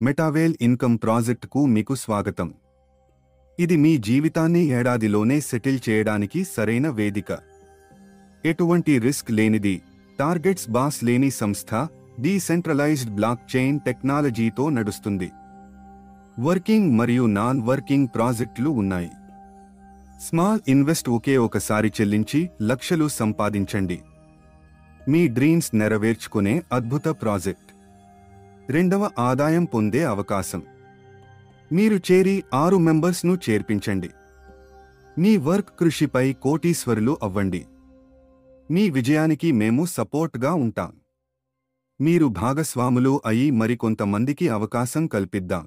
మెటావేల్ income ప్రాజెక్టుకు మీకు స్వాగతం. ఇది మీ జీవితాన్ని ఏడాదిలోనే సెటిల్ చేయడానికి సరైన వేదిక. ఎటువంటి రిస్క్ లేనిది, టార్గెట్స్ బాస్ లేని సంస్థ డీసెంట్రలైజ్డ్ బ్లాక్ చైన్ టెక్నాలజీతో నడుస్తుంది. వర్కింగ్ మరియు నాన్ వర్కింగ్ ప్రాజెక్టులు ఉన్నాయి. స్మాల్ ఇన్వెస్ట్ ఒకే ఒకసారి చెల్లించి లక్షలు సంపాదించండి. మీ డ్రీమ్స్ నెరవేర్చుకునే అద్భుత ప్రాజెక్ట్. రెండవ ఆదాయం పొందే అవకాశం. మీరు చేరి 6 మెంబర్స్ను చేర్పించండి. మీ వర్క్ కృషిపై కోటీశ్వరులు అవ్వండి. మీ విజయానికి మేము సపోర్ట్గా ఉంటాం. మీరు భాగస్వాములు అయి మరికొంతమందికి అవకాశం కల్పిద్దాం.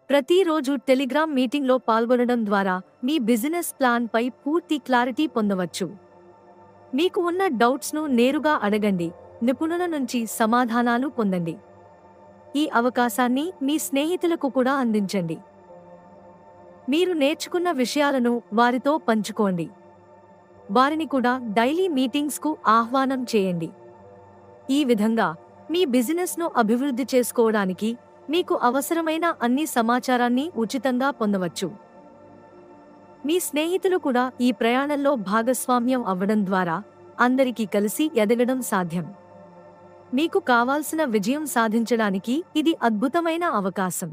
ప్రతిరోజు టెలిగ్రామ్ మీటింగ్లో పాల్గొనడం ద్వారా మీ బిజినెస్ ప్లాన్ పై పూర్తి క్లారిటీ పొందవచ్చు. మీకు ఉన్న డౌట్స్ను నేరుగా అడగండి, నిపుణుల నుంచి సమాధానాలు పొందండి. ఈ అవకాశాన్ని మీ స్నేహితులకు కూడా అందించండి. మీరు నేర్చుకున్న విషయాలను వారితో పంచుకోండి. వారిని కూడా డైలీ మీటింగ్స్కు ఆహ్వానం చేయండి. ఈ విధంగా మీ బిజినెస్ను అభివృద్ధి చేసుకోవడానికి మీకు అవసరమైన అన్ని సమాచారాన్ని ఉచితంగా పొందవచ్చు. మీ స్నేహితులు కూడా ఈ ప్రయాణంలో భాగస్వామ్యం అవ్వడం ద్వారా అందరికీ కలిసి ఎదగడం సాధ్యం. మీకు కావాల్సిన విజయం సాధించడానికి ఇది అద్భుతమైన అవకాశం.